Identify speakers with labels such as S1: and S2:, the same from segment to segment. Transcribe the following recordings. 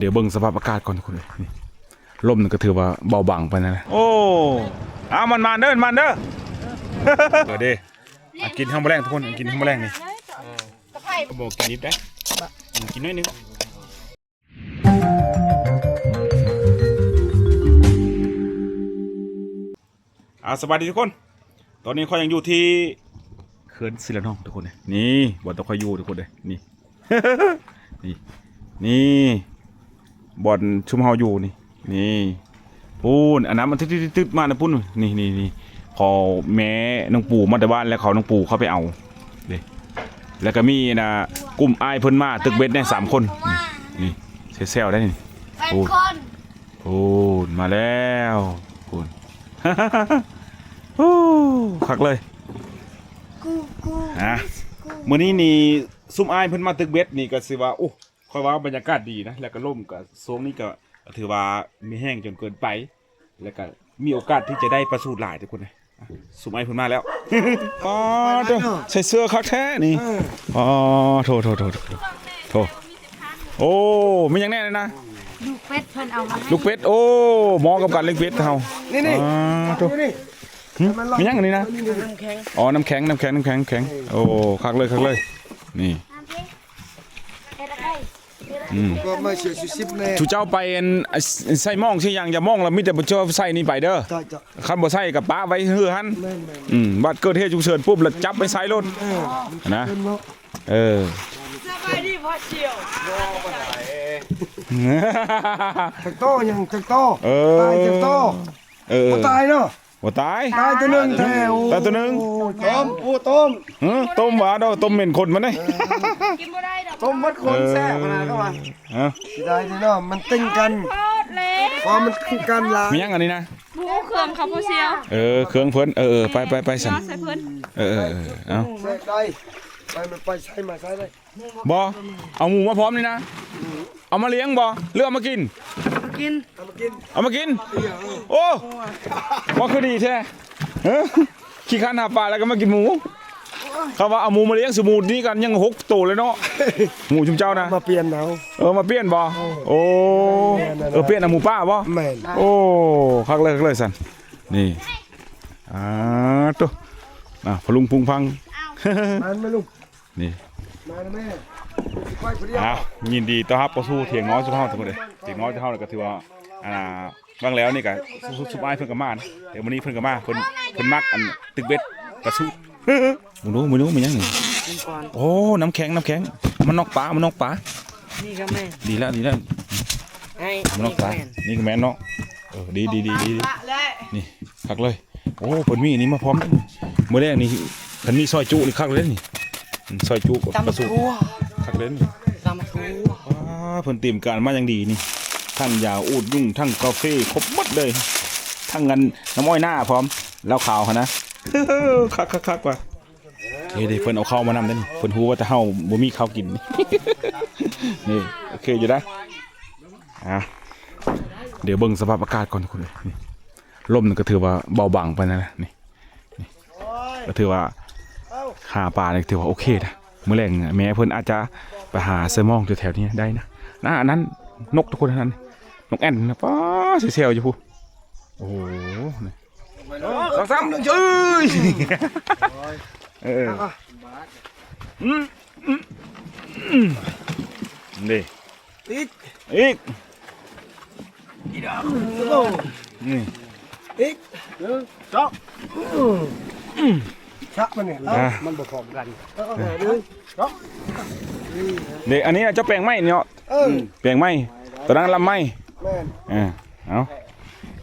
S1: เดี๋ยวเบิ่งสภาพอากาศก่อนทุกคนเลยนี่ลมนี่ก็ถือว่าเบาบางไปนะโอ้เอามันมาเด้อมันเด้อเด้กินข้าวแมลงทุกคนกินข้าวแมลงนี่บอกกินนิดได้กินน้อยนึงสวัสดีทุกคนตอนนี้เขายังอยู่ที่เขื่อนศิลาน้องทุกคนเลยนี่บ่อนตะคอยอยู่ทุกคนเลยนี่ นี่บ่อนชุมเฮาอยู่นี่ปูนอันนั้นมันตึ๊ดมานะปุ้นนี่พอแม่น้องปู่มาแต่บ้านแล้วเขาน้องปู่เขาไปเอาเด้แล้วก็มีนะกลุ่มไอ้เพิ่นมาตึกเบ็ดได้3 คนนี่เซลได้นี่ปูนมาแล้วปูน คักเลยมื้อนี้นี่ซุ่มอ้ายเพิ่นมาตึกเบ็ดนี่ก็สิว่าโอ้ค่อยว่าบรรยากาศดีนะแล้วก็ลมก็โซงนี้ก็ถือว่ามีแห้งจนเกินไปแล้วก็มีโอกาสที่จะได้ประสูติหลายทุกคนเลยซุ่มอ้ายเพิ่นมาแล้วอ๋อใส่เสื้อคักแท้นี่อ๋อโทโอ้มีหยังแน่เลยนะลูกเป็ดเพิ่นเอามาลูกเป็ดโอ้หมอกับการเลี้ยงเป็ดเฮานี่โทมียังอันนี้นะอ๋อน้ำแข็งโอ้คักเลยนี่
S2: ก็มาเสียชิบแน่
S1: ชูเจ้าไปใส่หม้องใช่ยังอย่ามองเรามิแต่บ่เจ้าใส่นี่ไปเด้อคันบ่ใส่กับป้าไว้เฮือหันบัดเกิดเหตุฉุกเฉินปุ๊บแล้วจับไปใส่รถนะ
S3: สบายดีพอเชียว
S2: จักโตยังจักโตตายจักโตตายเนาะ
S1: บ่ตาย
S2: ตัวนึงแท้
S1: ตายตัวนึงต้มหวานดอกต้มเหม็นคนมันได้
S3: กินบ่ได้ดอก
S2: ต้มมัดคนแซ่บขนาดเข้ามาสิได้เนาะมันติ้งกันพอมันติ้งกันล่ะ
S1: มียังอันนี้นะ
S3: บูเครื่องครับพอเชียว
S1: เครื่องเพิ่นไปสั่น
S3: ใส่เพิ่น
S1: เอา
S2: ใส่ได้ไปใส่มาใส่ได้
S1: บ่เอาหมูมาพร้อมนี่นะเอามาเลี้ยงบ่หรือเอามากินเอามากินโอ้ว่าคือดีแท้ขี้คันหาปลาแล้วก็มากินหมูเขาว่าเอาหมูมาเลี้ยงสมูทนี่กันยัง6 ตัวเลยเนาะหมูชุมเจ้านะ
S2: มาเปลี่ยนเอา
S1: มาเปลี่ยนบ่โอ้เปลี่ยนเอาหมูป้าบ่
S2: แม่น
S1: โอ้คักเลยสั่นนี่ตัวพลุงพุงพัง
S2: มันไม่ลูก
S1: นี่
S2: มาแม่
S1: ยินดีต้อนรับเข้าสู่เถียงน้อยสุภาพทุกคนเลยเถียงน้อยสุภาพก็ถือว่าบางแล้วนี่ก็สุภาพเพิ่นก็มาเดี๋ยววันนี้เพิ่นก็มาเพิ่นมักอันตึกเบ็ดกระสุมึงรู้มันยังโอ้น้ำแข็งมันนอกปลา
S3: นี่ก็แม่
S1: ดีแล้วมันนอกปลานี่ก็แม่นเนาะดีนี่คักเลยโอ้เพิ่นมีอันนี้มาพร้อมเมื่อแรกนี่เพิ่นมีซอยจุนี่คักเลยนี่ซอยจุกระสุคักเลยนี่เพิ่นเตรียมการมาอย่างดีนี่ทั้งยาอูดยุ่งทั้งกาแฟครบหมดเลยทั้งเงินน้ำอ้อยหน้าพร้อมแล้วขาวนะคักว่ะเดี๋ยวเพิ่นเอาข้าวมานำได้นี่เพิ่นฮู้ว่าจะเฮาบ่มีข้าวกินนี่โอเคอยู่ได้เดี๋ยวเบิ่งสภาพอากาศก่อนทุกคนเลยนี่ลมนี่ก็ถือว่าเบาบางไปนะนี่ก็ถือว่าหาปลาเนี่ยถือว่าโอเคนะมื้อแรงแม่เพิ่นอาจจะไปหาเซลมอนแถวๆนี้ได้นะอันนั้นนกทุกคนนั้นนกแอ่นนะป้าเซลอยู่พูโอ้โห2 3เอ้ยนี่อีกนี่
S2: ชักมันเนี่ยมันบ่พร้อมกัน
S1: เด็กอันนี้เจ้าแปลงไม้เนี่ยแปลงไม้ตอนนั้นลำไม้เอา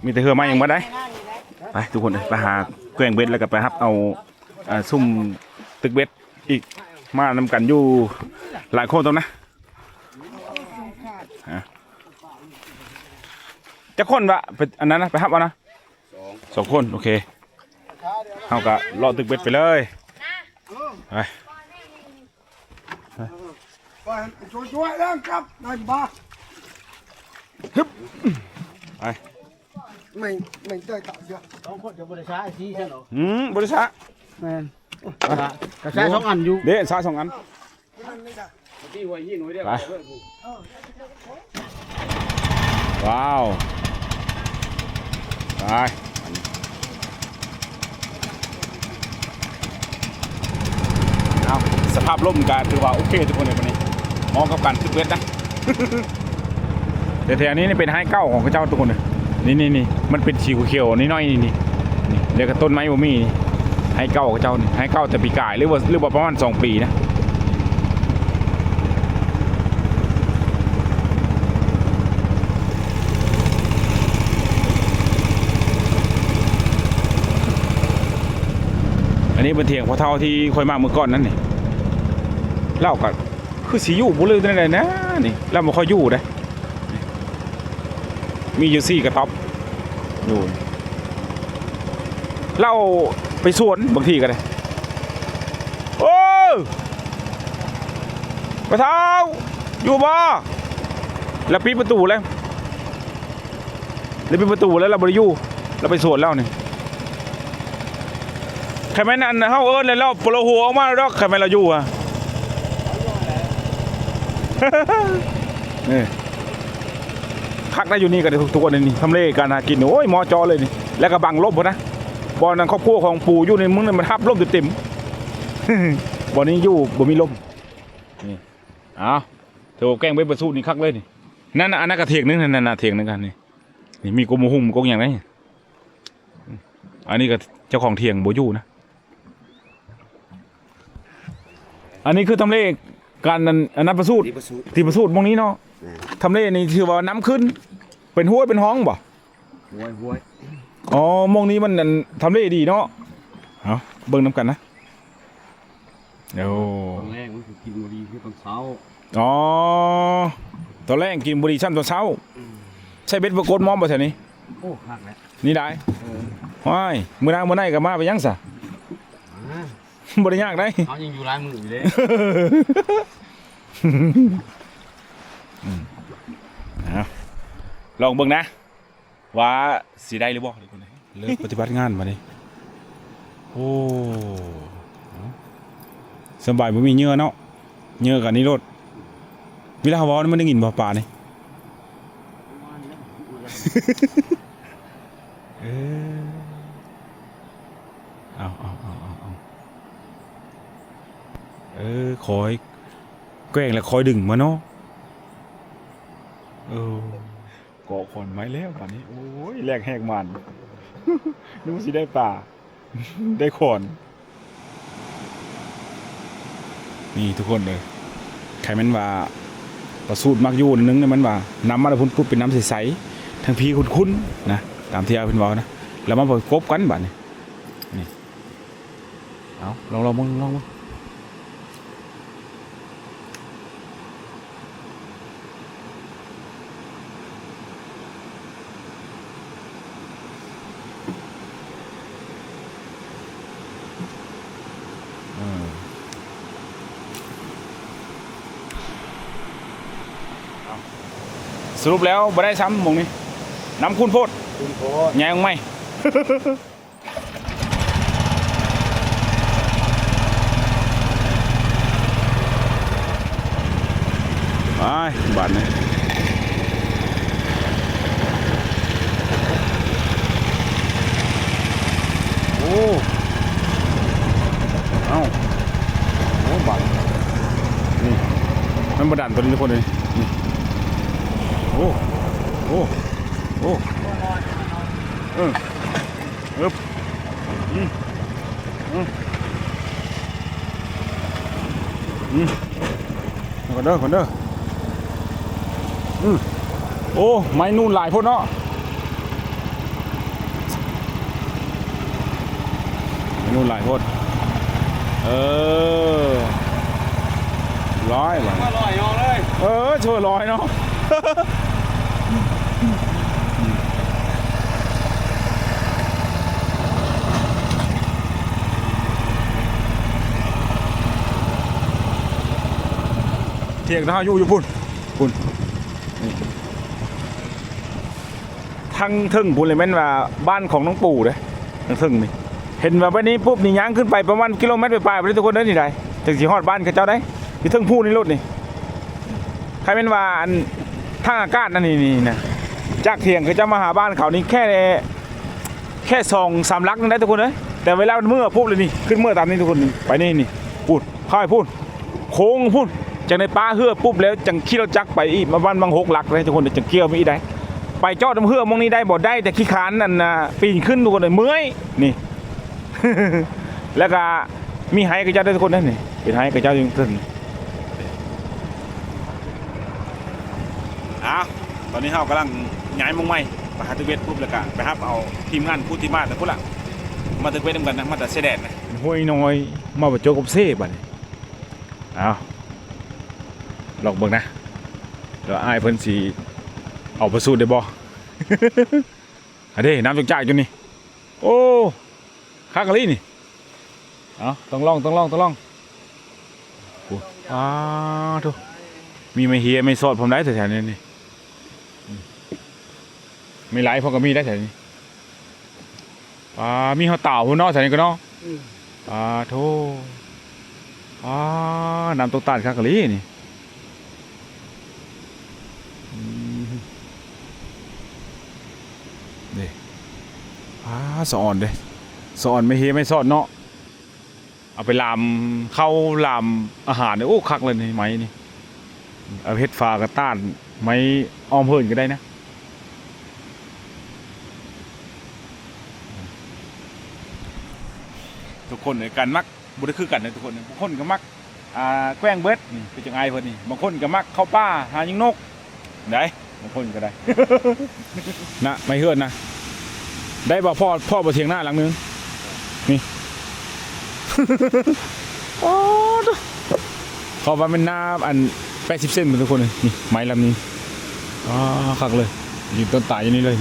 S1: มีแต่เหือไม้ยังมาได้ไปทุกคนไปหาแกงเบ็ดแล้วก็ไปฮับเอาซุ่มตึกเบ็ดอีกมานำกันอยู่หลายคนตรงนะจะคนวะไปอันนั้นนะไปฮับเอานะ2 คนโอเคเอากะรอตึกเบ็ดไปเลยไป
S2: ช่วยแล้วครับนายบ้า
S1: ฮึบไป
S2: ไม่ได้ตัดเยอะ
S4: 2 คนจะบริษัทที่ใช่หร
S1: อบริษัท
S4: แม่นกระชาก2 อันอยู่
S1: เด้ชา2 อัน
S4: ที่หัวยี่หน่วยเดียว
S1: ว้าวไปเอาสภาพร่มกันถือว่าโอเคทุกคนเลยวันนี้มองกับการตึกเวทนะ แต่แถวนี้นี่เป็นไฮเก้าของข้าเจ้าทุกคนเลยนี่มันเป็นสีเขียวนี่น้อยนี่เรียกต้นไม้บ่มีนี่ไฮเก้าของข้าเจ้านี่ไฮเก้าแต่ปีกายหรือว่าประมาณ2 ปีนะอันนี้เป็นเถียงพ่อเท่าที่ค่อยมาเมื่อก่อนนั่นนี่เล่ากันคือสีอยู่บุเลยนั่นแหละนะนี่เราไม่ค่อยอยู่เลยมีอยู่4 กระต๊อบอยู่เล่าไปสวนบางทีก็ได้โอ้พ่อเท่าอยู่บ่แล้วปิดประตูแล้วปิดประตูแล้วเราบริยูเราไปสวนแล้วนี่ใครไม่นั่นเฮาเอิ้นเลยเราปลหัวออกมาแล้วใครไม่เราอยู่อ่ะ นี่คักได้อยู่นี่กันทุกคนนี่ทำเลการหากินโอ้ยมอจอเลยนี่แล้วก็บังลบหมดนะบ่อนั้นครอบครัวของปู่อยู่ในมึงนี่มันทับลมเต็มๆ บ่อนี้อยู่บ่มีลมนี่อ้าวเธอแกล้งไปประสูนี่คักเลยนี่นั่นอันนั้นกระเทียงนึงนั่นเทียงนึงกันนี่มีกมหุ่มกงอย่างไรอันนี้ก็เจ้าของเทียงบ่อยู่นะอันนี้คือทำเลการนั้นประสูติที่ประสูติมองนี้เนาะทำเลนี่ถือว่าน้ำขึ้นเป็นห้วยเป็นห้องบ่
S2: ห้วย
S1: อ๋อมองนี้มันทำเลดีเนาะเอาเบิ่งน้ำกันนะเดี๋ยว
S4: ตอนแรกมันคือกินบุหรี่คือตอนเช้า
S1: อ๋อตอนแรกกินบุหรี่ชั้นตอนเช้าใช่เบ็ดประกฏมอมบ่แถวนี้
S4: โอ้คักแล้ว
S1: นี่ได้ว้ายมื้อหน้ามื้อไหนก็มาไปยังซะบ่ได้ยากได้
S4: เขายังอยู่ลายมืออยู่เลย
S1: ลองเบิ่งนะว่าสิได้หรือบ่เลิกปฏิบัติงานมาดิโอ้สบายบ่มีเหงื่อเนาะเหงื่อกันนี่รถเวลาเว้ามันได้ยินบ่ป่านี่เอาคอยแกล้งแล้วคอยดึงมาเนาะเกาะขอนไม้แล้วป่านนี้โอ้ยแลกแหกมันนึกว่าสิได้ป่าได้ขอนนี่ทุกคนเลยใครมันว่าประสูตรมักอยู่นึงเนี่ยมันว่าน้ำมันพุ่นปุ๊บเป็นน้ำใสๆทั้งพีคุ้นๆนะตามที่อาเพิ่นว่านะแล้วมันประกบกันบัดนี้นี่เอาลองมึงสรุปแล้วบ่ได้ซ้ำมงนี้น้ำคุณโพดแย่งไหมไปบาดนี้โอ้เอ้าโอ้บาดนี่มันบดันตัวนี้ทุกคนเลยนี่โอ้อึบคนเด้อโอ้ไม้นู่นหลายพุ่นเนาะไม้นู่นหลายพุ่นร้อยเลยช่วยร้อยเนาะเทียงนะฮะอยู่พุ่นทางทึ่งพุ่นเลยแม่นว่าบ้านของน้องปู่เด้ทางทึ่งนี่เห็นว่าวันนี้ปุ๊บนี่ย่างขึ้นไปประมาณกิโลเมตรไปทุกคนเด้อนี่ได้ถึงสิฮอดบ้านเขาเจ้าได้ที่ทึ่งพูนี่รถนี่ใครแม่นว่าอันทางอากาศนั่นนี่นะ จากเถียงเขาจะมาหาบ้านเขานี่แค่2-3 ลักนึงได้ทุกคนเลยแต่เวลาเมื่อปุ๊บเลยนี่ขึ้นเมื่อตามนี้ทุกคนไปนี่พูดเข้าไปพูดโค้งพูดจากในป้าเฮือปุ๊บแล้วจังขี่รถจักรไปอีกมาบ้านบาง6 ลักเลยทุกคนจังเกี่ยวไม่ได้ไปจอดน้ำเฮือมองนี้ได้บ่ได้แต่ขี้ขานนั่นปีนขึ้นทุกคนเลยเมื่อยนี่ แล้วก็มีไฮกระเจ้าได้ทุกคนนั่นนี่เป็นไฮกระเจ้าจริงๆตอนนี้เรากำลังย้ายมงไม้ไปหาตึกเวทปุ๊บแล้วก็ไปหาเอาทีมงานพูดที่มาแต่พุ่นละมาตึกเวทนำกันนะมาแต่เสด็จนะห้วยน้อยมาประจบกับเซ่บัดนี้หลอกเบิ่งนะเดี๋ยวอ้ายเพิ่นสิเอาประสูติได้บ่ อันนี้น้ำจ่ายอยู่นี่โอ้คักอะไรนี่ต้องลองทุกมีไม่เฮียไม่สอดผมได้แถวๆนี้นี่ไม่ไหลพอก็มีได้แถวนี้มีข้าวเต่าพุ่นเนาะแถวนี้ก็เนาะโธ่น้ำตกตาลคักอะไรนี่นี่สะอ่อนเด้สะอ่อนไม่เฮียไม่สอดเนาะเอาไปลามเข้าลามอาหารเนี่ยโอ้คักเลยนี่ไม้นี่เอาเห็ดฟากระต้านไม้อ้อมเพิ่นก็ได้นะทุกคนในการมักบุได้คือกันนะทุกคนบางคนก็มักแกล้งเบิดนี่เป็นจังไงเพิ่นนี่บางคนก็มักเข้าป่าหายิงนกได้บางคนก็ได้ นะไม่เฮือนนะได้บ่พ่อบ่เถียงหน้าหลังนึงนี่ โอ้เขาว่าเป็นหน้าอัน80 เซนเหมือนทุกคนเลยนี่ไม้ลำนี้คักเลยยืนต้นตายอย่างนี้เลย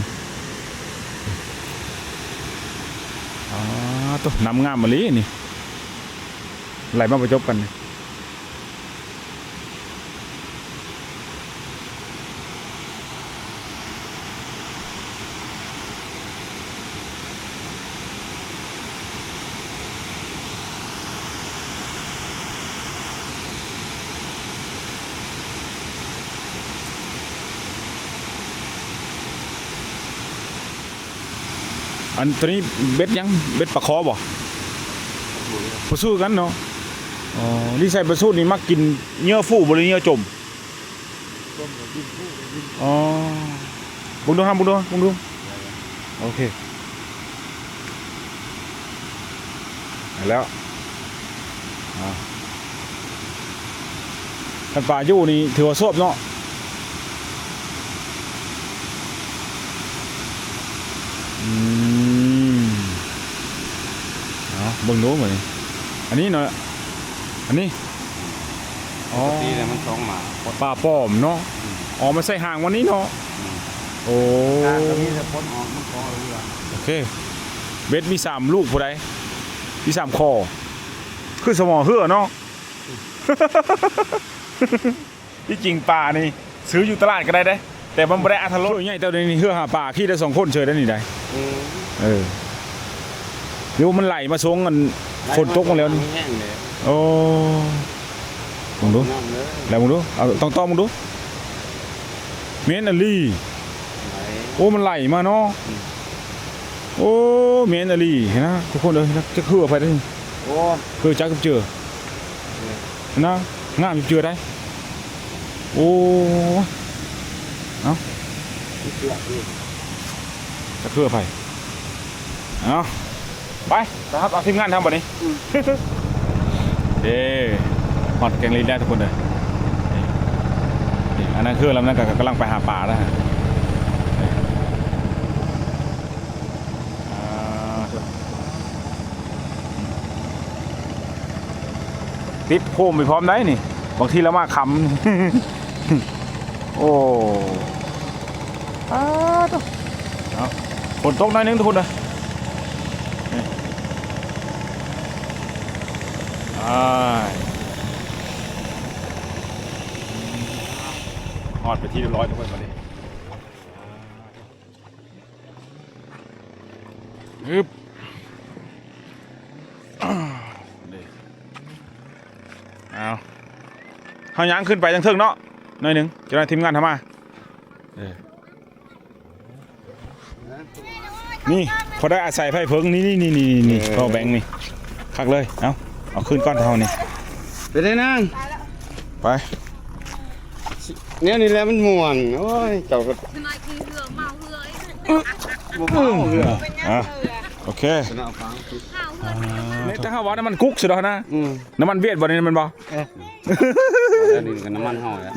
S1: ตัวน้ำงามมาลีนี่ไหลมาประจบกันนี่อันตัวนี้เบ็ดยังเบ็ดปลาคอบ่ปลาสู้กันเนาะนี่ใส่ปลาสู้นี่มักกินเนื้อฟูบ่หรือเนื้อจมบุ้งดูโอเคแล้วกันปลาอยู่นี่ถือว่าซบเนาะเบิ่งดูเหมือนอันนี้เนาะอันนี้
S4: ตีแล้วมัน2 หมา
S1: ปลาป้อมเนาะมาใส่ห่างวันนี้เนาะโอ้
S4: มีแต่พ้นออกมันคอเรือ
S1: โอเคเบ็ดมี3 ลูกผู้ใดมี3 คอคือสมอเหือเนาะ ที่จริงปลานี่ซื้ออยู่ตลาดก็ได้เด้แต่มันไม่ได้อัตรสใหญ่แต่ในนี้เหือหาปลาขี้ได้2 คนเฉยได้นี่ได้เดี๋ยวมันไหลมาซงกันฝนตกมาแล้วนี่โอ้มึงดูแล้วมึงดูเอาต้องมึงดูเมนอลี่โอ้มันไหลมาเนาะโอ้เมนอลี่เห็นนะทุกคนเลยจะคือไปได้
S4: โอ้
S1: คือจักกับเจือนะงามเจือได้โอ้เอาจะคือไปเอาไปนะครับเอาทีมงานทำแบบนี้หอดแกงลีได้ทุกคนเลยอันนั้นคือลำนั้นกำลังไปหาปลาแล้วฮะติดโคมไปพร้อมได้นี่บางทีเรามาคำโอ้ฝนตกน้อยนึงทุกคนเลยหอดไปที่เรียบร้อยทุกคนมาดิฮึบเอาเขาย่างขึ้นไปทั้งเทิงเนาะหน่อยหนึ่งจะได้ทีมงานทำมา นี่พอได้อาศัยไผ่เพิงนี่พอแบงค์นี่คักเลยเอาขึ้นก้อนเท่านี่
S4: ไปได้นาง
S1: ไป
S4: เนี่ยนี่แหละมันม่วนโอ้ยเจ้าก็
S3: ทำไมคือเหือเมาเหือไอ้
S4: บ่เมาเหือ
S1: โอเค
S4: เอาฟัง
S1: นี่ถ้าเขาว่าน้ำมันกุ๊กสุดแล้วนะน้ำมันเวียดบ่นี่มันบ่
S4: แล้วนี่ก็น้ำมันห่อแล้ว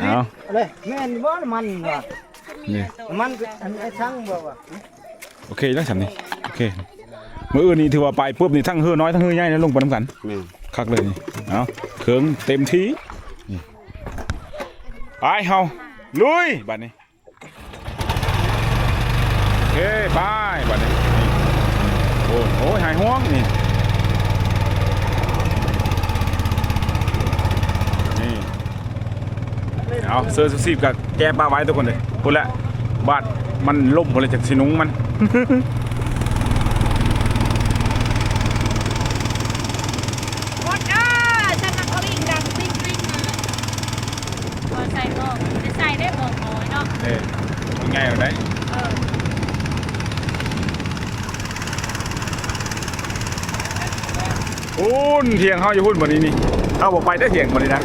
S1: เอา
S2: เลยแม่นบ่มันว่ะ
S1: นี่
S2: มันอันไอ้ช่างบ่ว่ะ
S1: โอเคแล้วฉันนี่โอเคมื้ออื่นนี่ถือว่าไปปุ๊บนี่ทั้งเฮือน้อยทั้งเฮือใหญ่นะลงไปน้ำกัน
S4: แม่น
S1: คักเลยนี่เอาเครื่องเต็มที่นี่ไปเฮาลุยบัดนี้โอเคไปบัดนี้นี่โอ้ยหายห่วงนี่นี่เอาเสื้อสีบกับแก้ป้าไว้ทุกคนเลยพูดแล้วบาดมันล่มหมดเลยจากสีนุ้งมัน
S3: หมดฉันนักวิ่งดังวิ่งพอใส่ก็จะใส่ได้บอกน้อยเนาะ
S1: เอ้ยง่ายกว่าได้หุ่นเทียงเขาอยู่หุ่นวันนี้นี่เขาบอกไปได้เทียงวันนี้นะ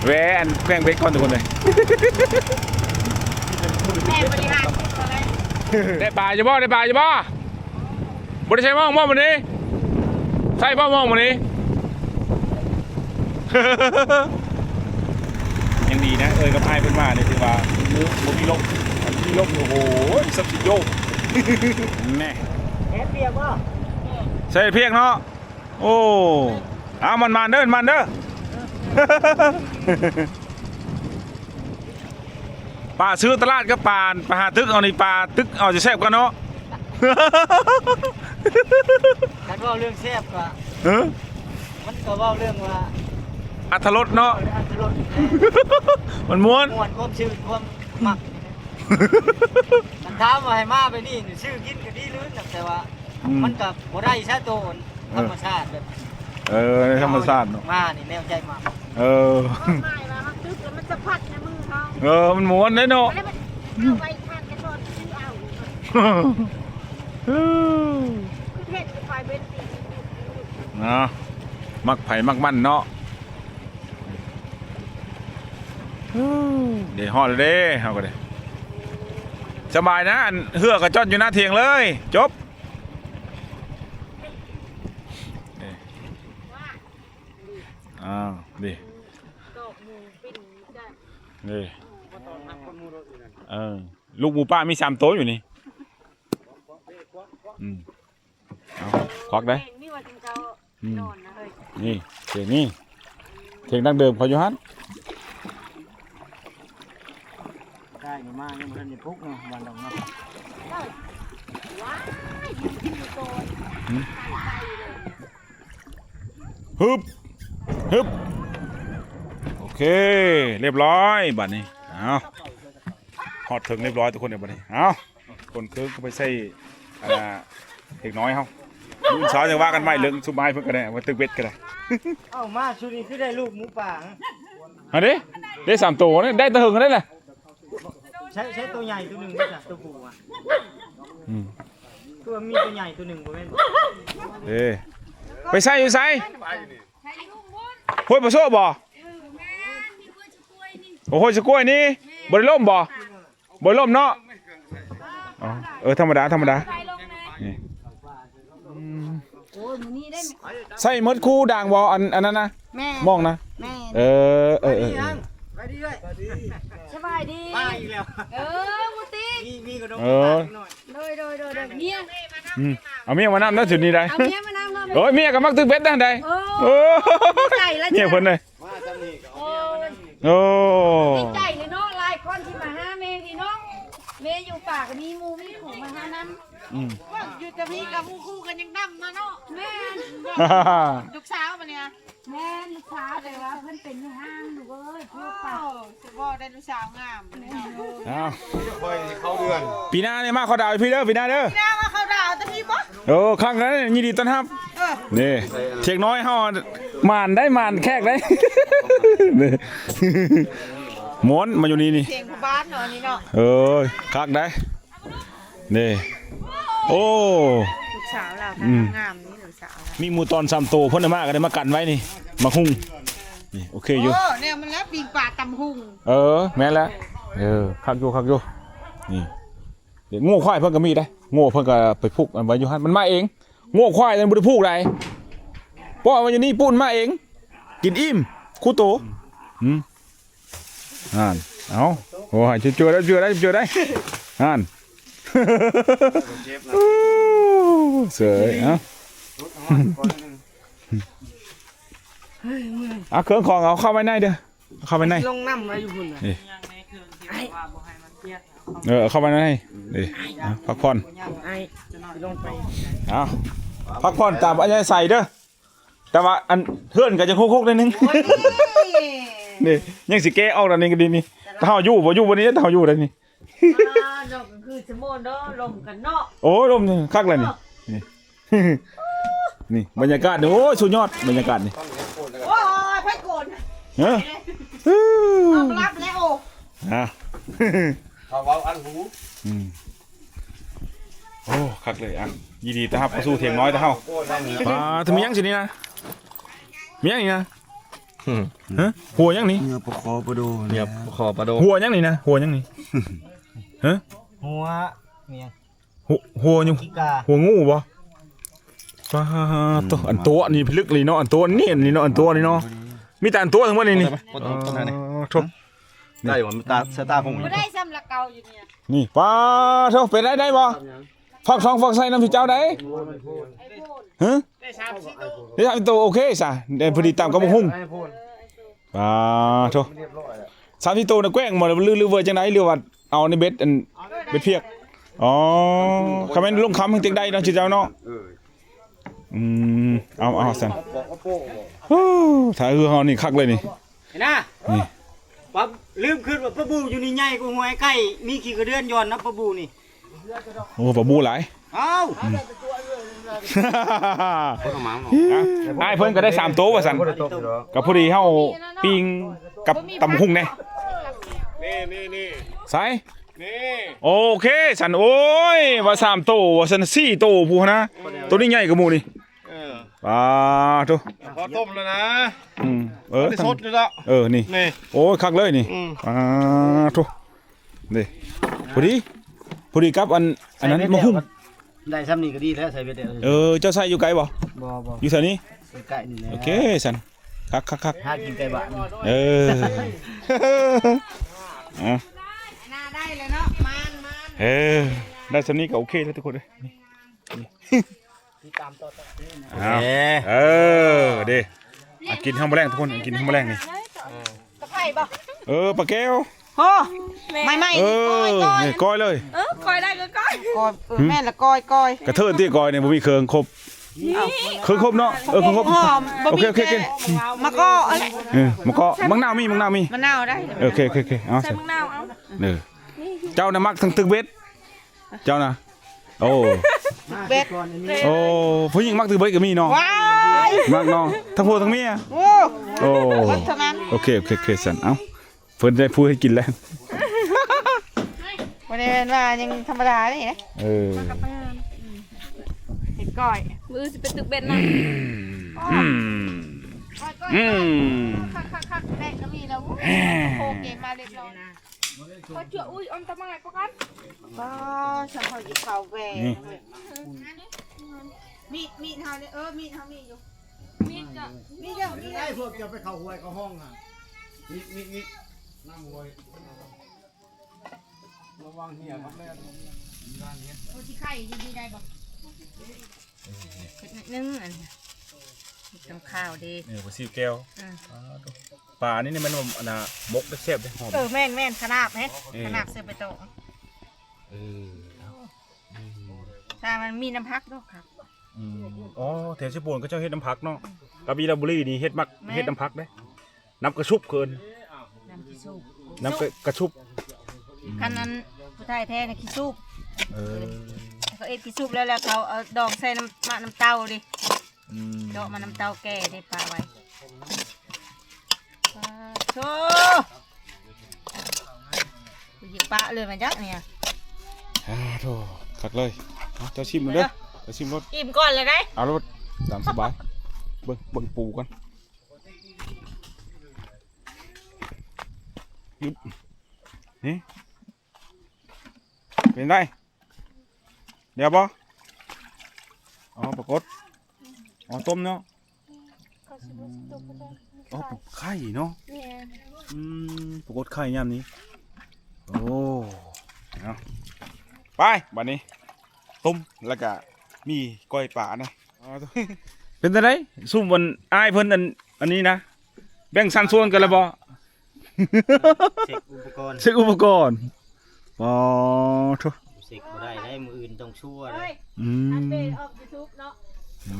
S1: แหวนแกล้งเบคก่อนทุกคนเลย
S3: แม่บริหารอะไร
S1: ได้ปลาจะบ่ได้ปลาจะบ่บริใช้มองวันนี้ใช่มองวันนี้ ยังดีนะกับไอ้เพิ่นมาเนี่ยถือว่าบ่มีลมโอ้โหสับสิโยกแน่
S2: แค่เปียกบ่
S1: ใช่เพียงเนาะโอ้เอามันเด้อปลาซื้อตลาดก็ปลาหาตึกเอานี่ปลาตึกเอาจะแซ่บกันเนาะ
S2: คันว่าเรื่องแซ่บก็
S1: เออ
S2: มันก็เว้าเรื่องว่า
S1: อัธรสเนาะ
S2: อัตรส
S1: มันม้วน
S2: ม่วนความชื่อความมักมันถามว่าให้มาไปนี่ชื่อกินก็ดีลื่นแต่ว่ามันก็บ่ได้ซะโตนธรรมชาติแบบ
S1: ในธรรมชาติเนาะ
S2: มานี่แนวใจมาก
S3: ไม่ละมันตึ๊บแล้วมันจะพัดในมือเขา
S1: มันม้วนได้เนาะ
S3: แล้วมันเอาไปทานกันตอนซื้อเอาคือเทศไฟเบนซิน
S1: เนาะมักไผ่มักมันเนาะเดี๋ยวฮอดเลยเด้เฮาก็ได้สบายนะอันเหือกกระจ้อนอยู่หน้าเถียงเลยจบอ้าวดิ
S3: ดอกหมูปิ้งได้
S1: นี่ลูกหมูป่ามี3 ตัวอยู่นี่เอาควักได้
S3: นี่ว่าจึงเขานอนนะเฮ้ย
S1: นี่เถียงนี่เถียงดั้งเดิมพออยู่ฮั่น
S2: ได้นี่มานี่มันนี่พุกเนาะวันดอกเนาะ
S3: ว้ายกินอยู่โซน
S1: ฮึบโอเคเรียบร้อยบัดนี้เอาฮอดถึงเรียบร้อยทุกคนเดี๋ยวบัดนี้เอาคนเครื่องก็ไปใส่เด็กน้อยเฮารุ่นเช้าจะว่ากันใหม่เรื่องสุบายเพิ่นก็ได้ว่าตึกเบ็ดก็ได้
S2: เอ้ามาชุดนี้คือได้ลูกหมูป่า
S1: อันนี้ได้3 ตัวนี่ได้ตะหึงได้แหละ
S2: ใช้ตัวใหญ่ตัวหนึ่งไม่ใช่ตัวผู้อ่ะตัวมีตัวใหญ่ตัวหนึ่งบ่แม่น
S1: ไปใส่อยู่ใส่ห้วยปลาโซ่บ่โอ้โหสกล้วยนี่บ่ได้ล่มบ่ได้ล่มเนาะธรรมดานี่ใส่มดคู่ด่างบ่อันนั้นนะมองนะไปดีเลย
S3: สบายดี
S2: มาอีกแล้ว
S3: มุติ
S2: มีกระดง
S1: โด
S3: ยเมีย
S1: เอาเมียมานำนะจุดนี้ได้
S3: เอาเมียมานำเลย
S1: โอ้ยเมียก็มักตึกเบ็ดได้ได้เมียเพิ่นเลย
S2: มาจำนี่
S1: โอ้
S3: ดีใจเลยเนาะหลายคนที่มาหาเมย์พี่น้องเมย์อยู่ป่าก็มีมูมีขู่มาหาน้ำอยู่แต่พี่กับมูคู่กันยังดำมาเนาะแม่ลูกสาวมาเนี่ยแม่ลูกสาวแต่ว่าเพิ่นเป็นห้างอยู่เว้ยพวกป่าสิบ่ได้ลูกสาวงาม
S4: เข้าเดือน
S1: ปีหน้าเนี่ยมาเขาดาวพี่เด้อปีหน้าเด้อ
S3: หน้ามาเขาด่าแต่พี่บ่
S1: โอ้ครั้งนั้นยินดีต้อนรับนี่เทียงน้อยเฮามานได้มานแขกได้นี่ม้วนมาอยู่นี่นี่
S3: เสียงบ้านเนาะนี่เนาะ
S1: คักได้ นี่โอ้
S3: ลูกสาวเรา
S1: อืม
S3: งามนี่ลูกสาวเรา
S1: มีหมูตอน3 โตวเพิ่นเอามาก็ได้มากันไว้นี่มาหุ้งนี่โอเคอยู่
S3: โอ้เนี่ยมันแล้วปีกปลาตำหุง
S1: แม่นแล้วคักอยู่นี่เดี๋ยวโง่ควายเพิ่นก็มีได้โง่เพิ่นก็ไปพุกอันไว้อยู่หั่นมันมาเองโง่ควายนั่นบ่ได้พุกได้ป้อมันอยู่นี่ปุ้นมาเองกินอิ่มคู่โตเอาโอ้ยเจอได้อ่านเสยเอาเครื่องของเอาเข้าไปในเด้อเข้าไปใน
S3: ลงน้ำมาอยู่พุ่น
S1: นี่เข้าไปในนี่พักผ่อนเอาพักผ่อนตามอันนี้ใส่เด้อแต่ว่าอันเพื่อนก็จะโคกๆนิดนึงนี่ยังสิแก้ออกแล้วนี่ก็ดีนี่ถ้าเฮาอยู่บ่อยู่วันนี้ถ้าเฮาอยู่ได้นี่
S3: ลมคือสมนเนาะลมกันเนาะ
S1: โอ้ลมนี่คักเลยนี่นี่บรรยากาศโอ้ยสุดยอดบรรยากาศนี่
S3: โอ้ยไผโกน
S1: เฮ้ย
S3: เอารับแล้วโอ้
S4: เอาเว้าอันหู
S1: โอ้คักเลยอ่ะยินดีต้อนรับเข้าสู่เถียงน้อยตะเฮาทำยังสินี่นะมียังนี่นะหัวยังนี่
S4: เนื้อปลาคอปลาโดเนี่ยคอปลาโด
S1: หัวยังนี่นะหัวยังนี่ฮะ
S2: หัวเมียง
S1: หัวอยู่
S2: กิกา
S1: หัวงูบ่ป้าตัวอันตัวนี่พิลึกเลยเนาะอันตัวนี่นี่เนาะอันตัวนี่เนาะมีแต่อันตัวทั้งหมดนี่ทุบ
S4: ได้อยู่มันตาสายตาคง
S3: บ่ได้ซ้ำละเก่าอยู่เนี่ย
S1: นี่ป้าเท่าเป็นได้บ่ฟักทองฟักไส้น้ำพี่เจ้าได้ฮะได้3 ตัวโอเคซะได้พอดีตามกับหุ้งป้าโธ่3 ตัวน่ะแกล้งหมดลือเวอร์จังได๋หรือว่าเอาในเบ็ดอันเบ็ดเพียกอ๋อคำแม่นลงคำถึงได้เนาะเจ้าเนาะเอาสั่นถ้าเฮานี่คักเลยนี่
S2: เห็นนะปั๊บลืมขึ้นว่าปลาบูอยู่นี่ใหญ่กว่าหัวไอ้ไก่มีขี้กระเดือนย้อนนะปลาบูนี่
S1: โอ้ปลาบูหลาย
S2: เอ้า
S1: ไอ้เพิ่นก็ได้3 ตัวว่าซั่นกับพอดีเฮาปิ้งกับตำหุ่งแน่นี่ใส่โอเคสันโอ้ยว่า3 ตัวว่าซั่น4 ตัวพูนะตัวนี้ใหญ่กว่าหมู่นี่โต
S4: พอต้มแล้วนะ
S1: ได้สดอยู่แล้วนี่โอ้ยคักเลยนี่โตนี่พอดีครับอันนั้นมาหุ่ง
S2: ได้ซ้ำนี่ก็ดีแล้วใส่เบ็ดเดียว
S1: เจ้าใส่อยู่ไกลบ่
S2: บ่
S1: อยู่แถวนี้
S2: ไก่นี่แหละ
S1: โอเคสันคัก
S2: หากินไก่บ้าน
S3: น่าได้เลยเนาะมัน
S1: ได้สำนี้ก็โอเคแล้วทุกคนเลยดิกินข้าวแมลงทุกคนกินข้าวแมลงนี่
S3: ตะไคร้บ่
S1: ปลาแก้ว
S3: โอ้ไม่
S1: นี่ก้อยเลย
S3: ก้อยได้ก็ก้อยแม่ละก้อย
S1: กระเทินที่ก้อยเนี่ยบ่มีเครื่องครบเครื่องครบเนาะเครื่องครบโอเค
S3: มะก็อะไร
S1: มันก็มังนาวมี
S3: มะนาวได้
S1: โอเคเอา
S3: ใส่มะนาวเอา
S1: เจ้านะมักทั้งตึกเบ็ดเจ้านะโอ้
S3: เบ็ด
S1: โอ้ผู้หญิงมักตึกเบ็ดก็มีเนาะ
S3: ว้าย
S1: มักเนาะทั้งผัวทั้งเมีย
S3: โอ้
S1: เท่านั้นโอเคสันเอ้าเพิ่นได้พูดให้กินแล้ว
S3: วันนี้ว่ายังธรรมดานี่นะเห็ดก้อยมือจะเป็นตึกเบ็ดนะคักได้ก็มีแล้วโคเกมมาเรียบร้อยนะพอเจออุ้ยอมตะมาก็กันก็ฉันพอหยิบเข่าแหวมีดเท่านี้มีดเท่านี้อยู่มีดได้พวกจะไปเข้าหวยเข้าห้องอ่ะมีนั่งหวยระวังเหี้ยครับแม่โอ้ที่ไข่ดีได้บ่เผ็ดนิดนึงอันทำข้าวดี
S1: ปลาซิวแก้วปลานี่มันมกได้แซ่บได้หอม
S3: แม่นขนาบเฮ็ดขนาบเสือไปโตถ้ามันมีน้ำพักด้วยครับ
S1: อ๋อแถวชิบูนก็เจ้าเฮ็ดน้ำพักเนาะกระบี่ลาบุรีนี่เฮ็ดน้ำพักได้น้ำกระชุบเกินน้ำกระชุบ
S3: คันนั้นผู้ไทยแท้นะขี้ซุปเขาขี้ซุปแล้วเขาเอาดองใส่น้ำเต้าดิดอกมาน้ำเต้าแก่ได้ปลาไว้โชว์หยิบปลาเลยมันจักเนี่ย
S1: โธ่ คักเลยเอาเจ้าชิมเลยเด้อเจ้าชิมรส
S3: อิ่มก่อนเลยได้
S1: เอารสตามสบายเบิ่งปูก่อนยึบนี่เป็นได้เดี๋ยวบ่อ๋อปรากฏอ๋อต้มเนาะอ๋อไข่เนาะปรากฏไข่ยามนี้โอ้เอาไปบัดนี้ต้มแล้วก็มีก้อยป่านะเป็นไงซุ่มวันอ้ายเพิ่นอันนี้นะแบ่งสันส่วนกันแล้วบ่
S2: เช็คอุปกรณ์
S1: เช็คอุปกรณ์อ๋อทุ
S2: เช็คบ่ได้ได้มืออื่นต้องชั่วเลย
S3: อันเบนออก YouTube เนาะ
S1: โอ้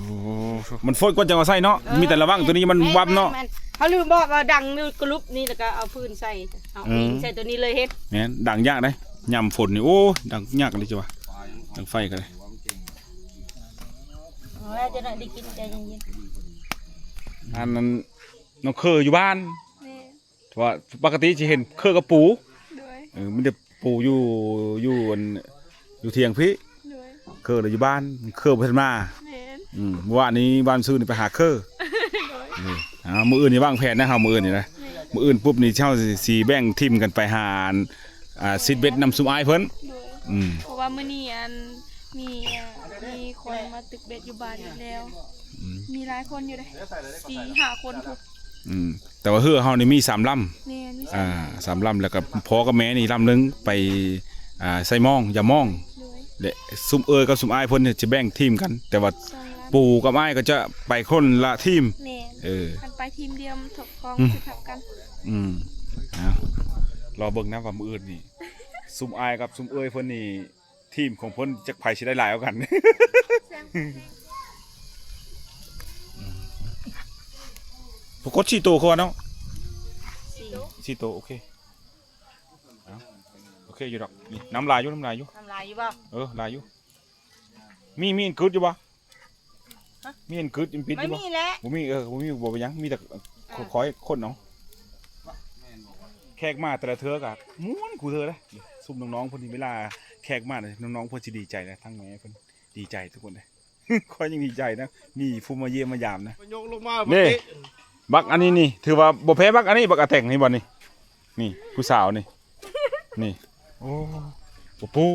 S1: มันโฟดก่อนจะมาใส่เนาะมีแต่ระวังตัวนี้มันวับเนาะ
S3: เขาลืมบอกว่าดังในกรุ๊ปนี่แล้วก็เอาพื้นใส่เอาเองใส่ตัวนี้เลยเฮ็ด
S1: แม่นดังยากได้ยำฝนนี่โอ้ดังยากเลยจ้ะวะดังไฟกันเลย
S3: แล้วจะได้กินใจเย็น
S1: อันนั้นน้องเคยอยู่บ้าน
S3: ๆนี่
S1: เพราะว่าปกติจะเห็นเคยกับปู
S3: ด้วย
S1: มันจะปูอยู่เทียงพี่
S3: ด้วย
S1: เคยเลยอยู่บ้านเคยเพิ่นมา
S3: แม่น
S1: เมื่อวานนี้บ้านซื้อนี่ไปหาเคยนี่มื้ออื่นนี่วางแผนนะเฮามื้ออื่นนี่นะมื้ออื่นปุ๊บนี่เช่าสีแบ่งทีมกันไปหาซิดเบ็ดนำซุมอ้ายเพิ่น
S3: ด้วยเพราะว่ามื้อนี้มีคนมาตึกเบ็ดอยู่บ้านอีกแล้ว มีหลายคนอยู่เลย4-5 คนถูก
S1: แต่ว่าเฮือเฮานี่มี3ลำ
S3: แม่นมี
S1: 3ลำแล้วก็พ่อกับแม่นี่ลำนึงไปใส่หม้องอย่ามอง
S3: ด้วย
S1: และซุมกับซุมอ้ายเพิ่นเนี่ยจะแบ่งทีมกัน แต่ว่า
S3: 2
S1: ปู่กับอ้ายก็จะไปคนละทีม
S3: แม่น
S1: คั
S3: นไปทีมเดียวถกกองสิทับกัน
S1: เอารอเบิ่งนะว่ามื้ออื่นนี่ซุมอ้ายกับซุมเพิ่นนี่ทีมของเพิ่นจักไผสิได้หลายกว่ากัน ปกติ4ตัวเขาเนาะ4ตัวโอเคเอาโอเคอยู่ดอกนี่น้ำลายอยู่
S3: ทำลายอยู่ป่ะ
S1: ลายอยู่มีอันกึดอยู่บ่มีอันกึดอันปิดอ
S3: ไม่
S1: ยู่บ่
S3: มีแล้ว
S1: บ่มีบ่มีบ่เป็นหยังมีแต่คอยคนเนาะแขกมาแต่ละเทือกะม่วนกูเธอเด้ซุ่มน้องๆเพิ่นนี่เวลาแขกมาเนี่ยน้องๆเพิ่นสิดีใจนะทั้งแม่เพิ่นดีใจทุกคนเลยคอยยังดีใจนะมีผู้มาเยี่ยมมายามนะ
S4: ยกลงมา
S1: นี่บักอันนี้นี่ถือว่าบ่แพ้บักอันนี้บักอาแต่งนี่บ่นี่ผู้สาวนี่โอ้บ่ปู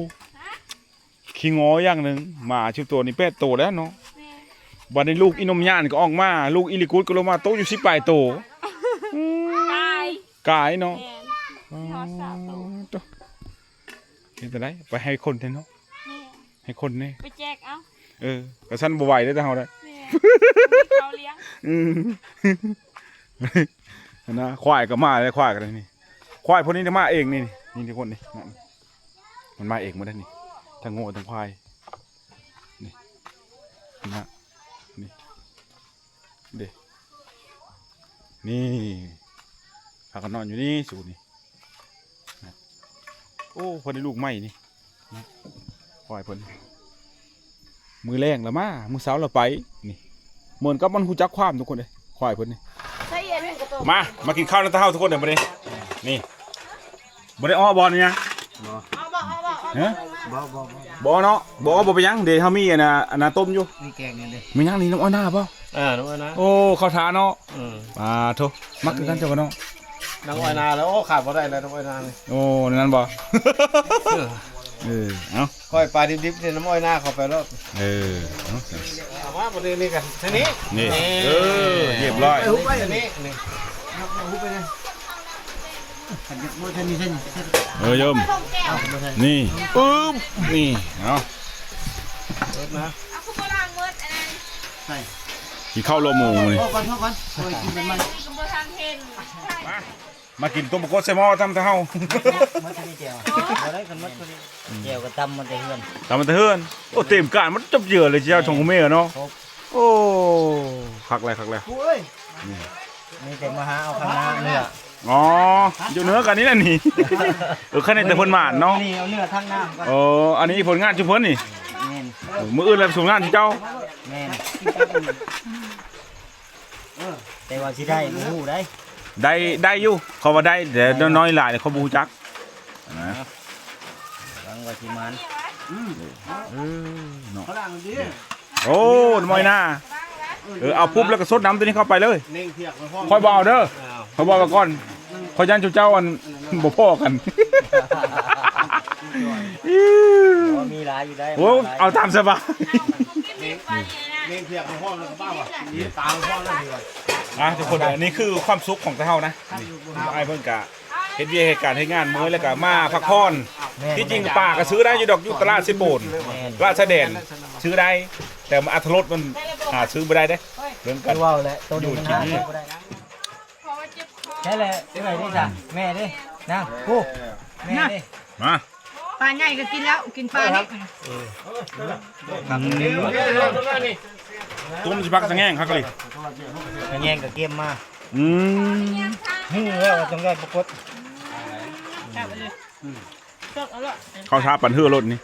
S1: ขี้งออย่างหนึงหมาชื่อตัวนี้8ตัวแล้วเนาะบัดนี้ลูกอีนมย่านก็ออกมาลูกอีลิกุดก็ลงมาโตอยู่10ปลายโต
S3: ตาย
S1: กายเนาะ
S3: แม่นทอดสาวโต
S1: เห็นแต่ไหนไปให้คนเถอะเนาะ
S3: แม่
S1: ให้คนนี่
S3: ไปแจกเอ้า
S1: ก็ฉันบ่ไหวได้แต่เฮาได้
S3: แม่เขาเลี้ยง
S1: นะควายก็มาได้ควายก็ได้นี่ควายพวกนี้จะมาเองนี่ทุกคนนี่มันมาเองหมดแล้วนี่ทั้งโง่ทั้งควายนี่นะนี่เด้นี่พากันนอนอยู่นี่สูนี่นะโอ้พอได้ลูกใหม่นี่นะควายเพิ่นมือแรงแล้วมามือเสาร์เราไปนี่เหมือนกับมันหูจักความทุกคนเลยควายเพิ่นนี่
S3: ใช่เอ็นกระโต
S1: มากินข้าวแล้วตาเฮาทุกคนเดี๋ยวมาดินี่บ่ได้อ้อบอลนี่นะฮะบ่เนาะบ่บ่ไปยังเดี๋ยวเฮามีอันน่ะต้มอยู่
S2: มีแกงนี่เด้
S1: มียังนี่น้ำอ้อยหน้าป่ะ
S2: น้องอ้อยนา
S1: โอ้ข้าวทาเนาะโถมักคือกันเจ้ากันเนาะ
S4: น้องอ้อยนาแล้วโอ้ขาดบ่ได้แล้วน้องอ้อยนานี่
S1: โอ้นั่นบ่เอา
S4: ก้อยปลาดิบๆเนี่ยน้ำอ้อยนาเข้าไปแล้ว
S1: เอา
S4: เอามาประเด็นนี้กันทีนี้
S1: นี่เรียบร้อย
S4: หุบไปอันนี้นี่
S2: หุบไปเลยขันยักมือท่านนี่ท่าน
S1: โยมนี่ปึ๊บนี่เอา
S4: เอิ้นนะ
S3: เอาคุบล้างมืดอะไร
S2: ใส่
S1: กินข้าวโลหมูนี่
S2: พ่อก่อนโอ้ยกินเป็นมัน
S3: นี่ก็บ่ทางเห็น
S1: มากินต้มกบใส่หม้อทำเฮา
S2: มันจะได้แจวบ่ได้กันมัดตัวนี้แจวก็ตำมันได้เฮือน
S1: ทำมันเฮือนโอ้เต็มการมันจบเยอะเลยเจ้าชงเมฆเนาะโอ้คักเลย
S2: โอ้ยนี่แต่มาหาเอาข้างหน้าเนื้อ
S1: อ๋ออยู่เนื้อกันนี่แหละนี่คะแนนแต่เพิ่นหมานเนาะ
S2: นี่เอาเนื้อทั้งน้ำก่อน
S1: อันนี้ผลงานชุมเพิ่นนี่
S2: แม่น
S1: มื้ออื่นแล้วผลงานที่เจ้า
S2: แม่นแต่ว่าสิได้บ่ฮู้ได้
S1: ได้อยู่เขาว่าได้แต่น้อยหลายเขาบ่ฮู้จักนะ
S2: หวังว่าสิมัน
S1: เนาะ
S4: เขาดังดี
S1: โอ้น้อยหน้าเอาปุ๊บแล้วก็ซดน้ำตัวนี้เข้าไปเลย
S4: เน่งเพียกไปพ่อ
S1: ค่อยบอกเด้อค่อยบอกก่อนค่อยยันเจ้าอันบ่พ่อกัน
S2: มีหลายอยู่ได้
S1: โอ้เอาตามสบาย
S4: เน่งเพียกไปพ่อแล้วก็บ้าว่ะตามพ่อแล้วดีกว่า
S1: ทุกคนอันนี้คือความสุขของเฮานะไอ้เพิ่นกะเฮ็ดเวียกเหตุการณ์เฮ็ดงานมื้อแล้วก็มาพักผ่อนที่จริงป่าก็ซื้อได้อยู่ดอกอยู่ตลาดสิโปนราชแดนซื้อได้แต่มันอัตรสมันหาซื้อบ่ได้เด้เรื่องกัน
S2: ว้าวแหละตัวนี้มันหาบ่ได้แค่แหละไว้ดิจ้ะแม่ดินะกูแม่ดิ
S1: มา
S3: ปลาใหญ่ก็กินแล้วกินปลาเล็ก
S1: ตุ้มสิพักตะแง่งครับกะลิ
S2: แย่งกับเกมมา
S1: อืม
S2: แล้วต้องได้ปกติ
S1: เข้าชาปั่นหื้อรถนี่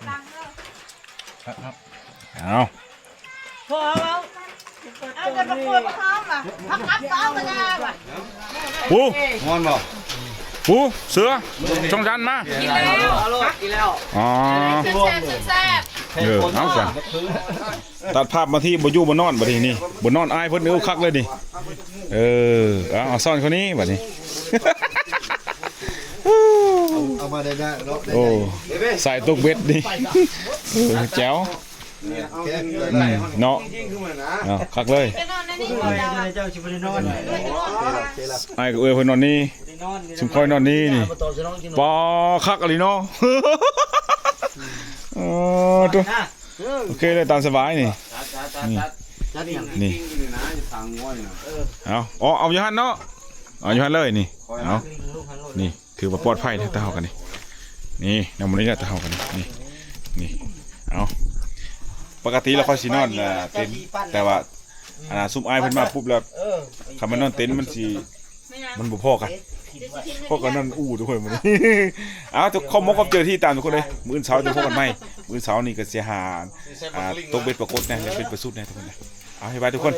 S1: เอา
S3: พอแล้วเอาแต่ประกวดมาทำล่ะพักอัพก็เอามาแล้วอ่ะ
S1: ปู
S4: งอนบ่
S1: ปูเสือช่องชันมา
S3: กินแล้ว
S2: กินแล้ว
S1: อ๋อ
S3: แซ่บ
S1: เอาซะตัดภาพมาที่บ่อยู่บ่นอนบัดนี้นี่บ่นอนอายเพิ่นคักเลยนี่เอาซ่อนคนนี้บัดนี้
S4: เอามาได้ได้เนาะ
S1: โอ้ใส่ตกเบ็ดนี่แจ๋วเนาะคักเลย
S3: ๆจะนอนในนี้
S2: เจ้าชิบะนอน
S1: ไอ้ก็เอ้ยเพิ่นนอนนี่ชุมคอยนอนนี่นี่ปอคักอะไรเนาะตัวโอเคเลยตามสบายนี่นี่เอาอยู่หันเนาะเอาอยู่หันเลยนี่เอานี่ถือว่าปลอดภัยนะตาเฮากันนี่นำมันนี่แหละตาเฮากันนี่เอาปกติเราค่อยสินอนเต็นท์แต่ว่าซุ่มอ้ายเพิ่นมาปุ๊บแล้วคำมันนอนเต็นท์มันบ่พอกันพวกกันนั่นทุกคนมื้อนี้ เอาทุกข้อมกกับเจอที่ตามทุกคนเลยมื้อเช้าจะพบกันใหม่มื้อเช้านี่ก็เสียหาตกเบ็ดปรากฏนะเป็นประสุดนะทุกคนนะเอาให้ไว้ทุกคน